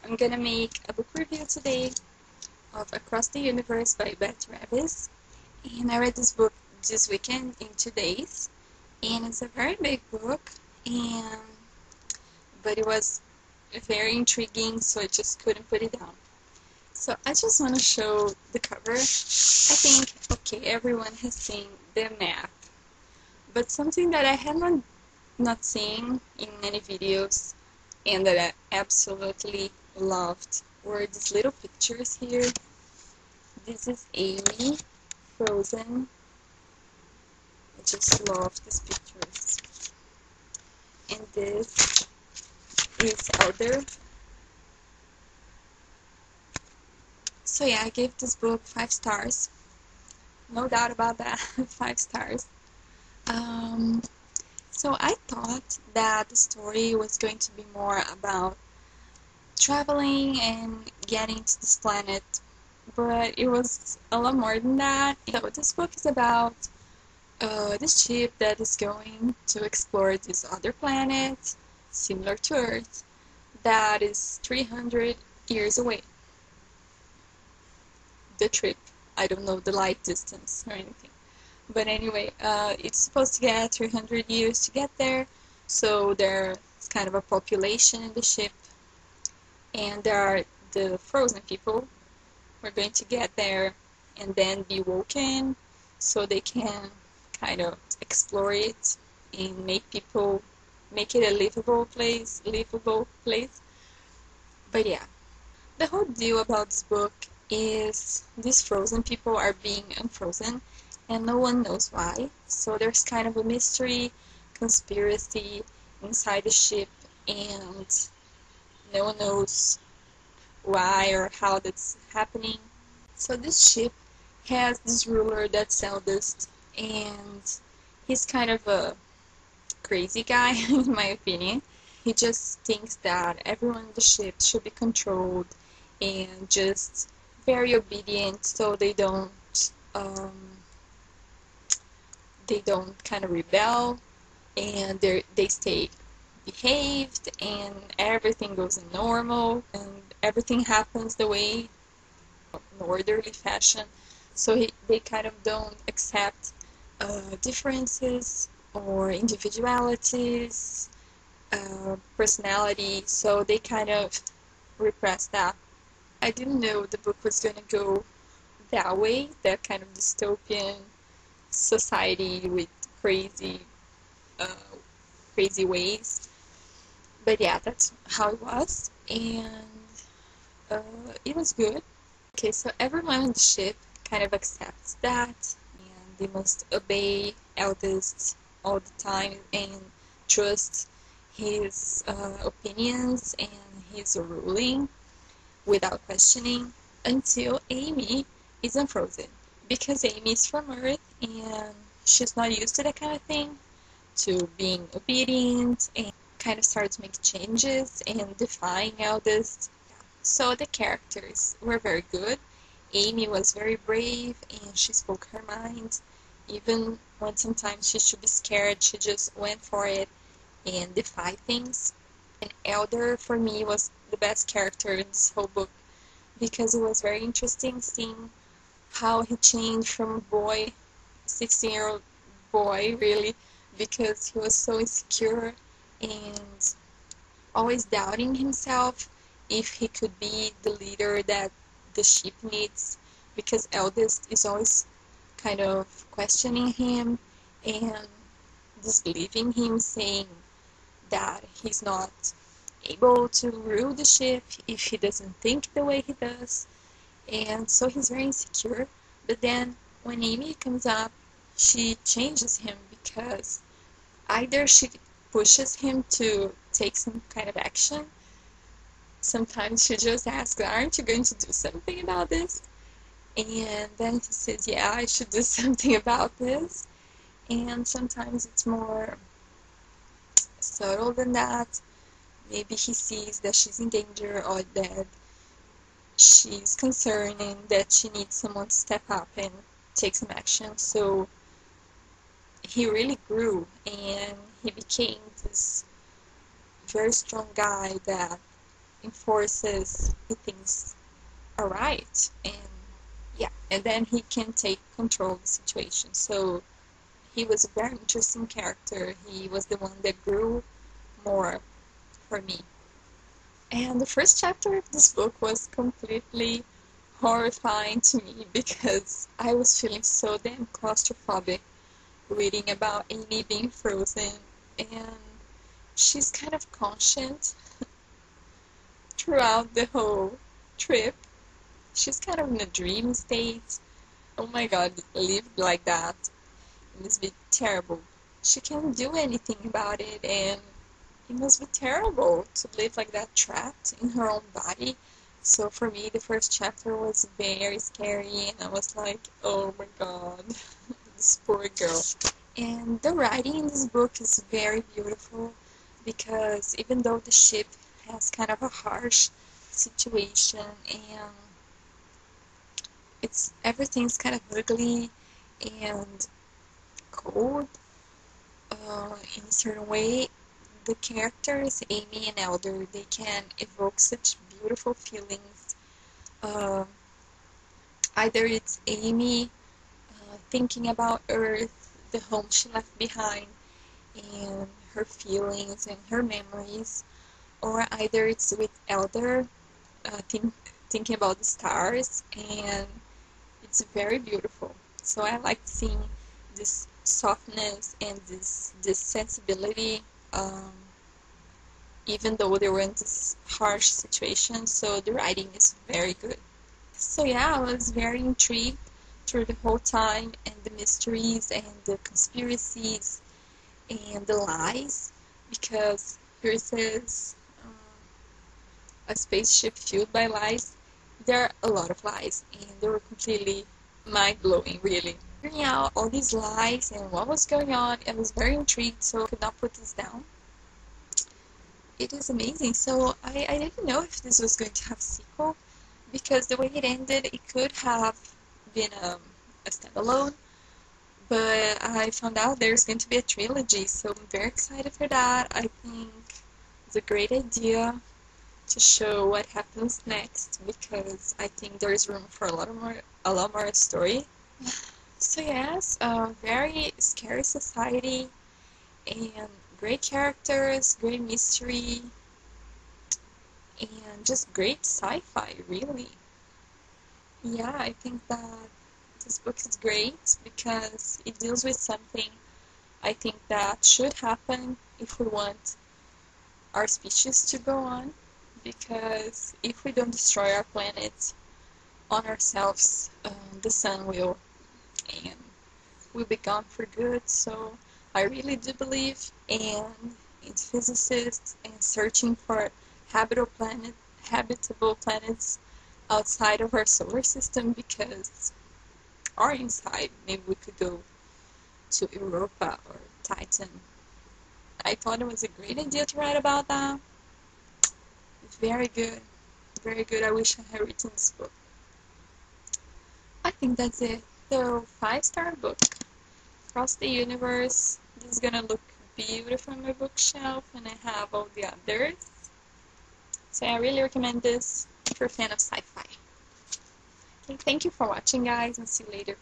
I'm gonna make a book review today of Across the Universe by Beth Revis. And I read this book this weekend in 2 days. And it's a very big book, but it was very intriguing, so I just couldn't put it down. So I just want to show the cover. I think, okay, everyone has seen the map, but something that I had not seen in any videos and that I absolutely loved were these little pictures here. This is Amy, frozen. I just love these pictures. And this is Elder. So yeah, I gave this book 5 stars. No doubt about that, 5 stars. Um, so I thought that the story was going to be more about traveling and getting to this planet, but it was a lot more than that. So this book is about this ship that is going to explore this other planet, similar to Earth, that is 300 years away. The trip. I don't know the light distance or anything. But anyway, it's supposed to get 300 years to get there, so there's kind of a population in the ship, and there are the frozen people who are going to get there and then be woken so they can kind of explore it and make it a livable place. But yeah, the whole deal about this book is these frozen people are being unfrozen and no one knows why. So there's kind of a mystery, conspiracy inside the ship, and no one knows why or how that's happening. So this ship has this ruler that's eldest, and he's kind of a crazy guy in my opinion. He just thinks that everyone in the ship should be controlled and just very obedient, so they don't kind of rebel, and they stay behaved, and everything goes in normal, and everything happens the way in orderly fashion. So they kind of don't accept differences or individualities, personality, so they kind of repress that. I didn't know the book was going to go that way, that kind of dystopian society with crazy, uh, crazy ways. But yeah, that's how it was, and it was good. Okay, so everyone on the ship kind of accepts that, and they must obey eldest all the time and trust his opinions and his ruling without questioning until Amy is unfrozen. Because Amy is from Earth and she's not used to that kind of thing, to being obedient, and kind of starts to make changes and defying eldest. So the characters were very good. Amy was very brave and she spoke her mind. Even when sometimes she should be scared, she just went for it and defied things. And Elder, for me, was the best character in this whole book because it was very interesting seeing how he changed from a boy, 16-year-old boy, really, because he was so insecure and always doubting himself if he could be the leader that the ship needs, because eldest is always kind of questioning him and disbelieving him, saying that he's not able to rule the ship if he doesn't think the way he does, and so he's very insecure. But then when Amy comes up, she changes him because either she pushes him to take some kind of action. Sometimes she just asks, aren't you going to do something about this? And then he says, yeah, I should do something about this. And sometimes it's more subtle than that. Maybe he sees that she's in danger or that she's concerned and that she needs someone to step up and take some action. So he really grew and he became this very strong guy that enforces the things are right, and yeah, and then he can take control of the situation. So he was a very interesting character. He was the one that grew more for me. And the first chapter of this book was completely horrifying to me because I was feeling so damn claustrophobic reading about Amy being frozen, and she's kind of conscient throughout the whole trip. She's kind of in a dream state. Oh my god, live like that. It must be terrible. She can't do anything about it, and it must be terrible to live like that, trapped in her own body. So for me, the first chapter was very scary, and I was like, oh my god, this poor girl. And the writing in this book is very beautiful because even though the ship has kind of a harsh situation and everything's kind of ugly and cold in a certain way, the characters, Amy and Elder, they can evoke such beautiful feelings. Uh, Either it's Amy thinking about Earth, the home she left behind, and her feelings and her memories, or either it's with Elder thinking about the stars, and it's very beautiful. So I like seeing this softness and this sensibility, even though they were in this harsh situation. So the writing is very good. So yeah, I was very intrigued through the whole time, and the mysteries and the conspiracies and the lies, because here it says a spaceship fueled by lies. There are a lot of lies, and they were completely mind-blowing, really. Figuring out all these lies and what was going on, I was very intrigued, so I could not put this down. It is amazing. So I didn't know if this was going to have a sequel, because the way it ended, it could have been a standalone, but I found out there's going to be a trilogy, so I'm very excited for that. I think it's a great idea to show what happens next, because I think there's room for a lot more story. So yes, very scary society and great characters, great mystery, and just great sci-fi, really. Yeah, I think that this book is great because it deals with something I think that should happen if we want our species to go on, because if we don't destroy our planet on ourselves, the sun will, and we'll be gone for good. So I really do believe in physicists and searching for habitable planets outside of our solar system, because or inside, maybe we could go to Europa or Titan. I thought it was a great idea to write about that. Very good. Very good. I wish I had written this book. I think that's it. So, 5-star book. Across the Universe. This is gonna look beautiful on my bookshelf, and I have all the others. So I really recommend this if you're a fan of sci-fi. Okay, thank you for watching, guys, and see you later.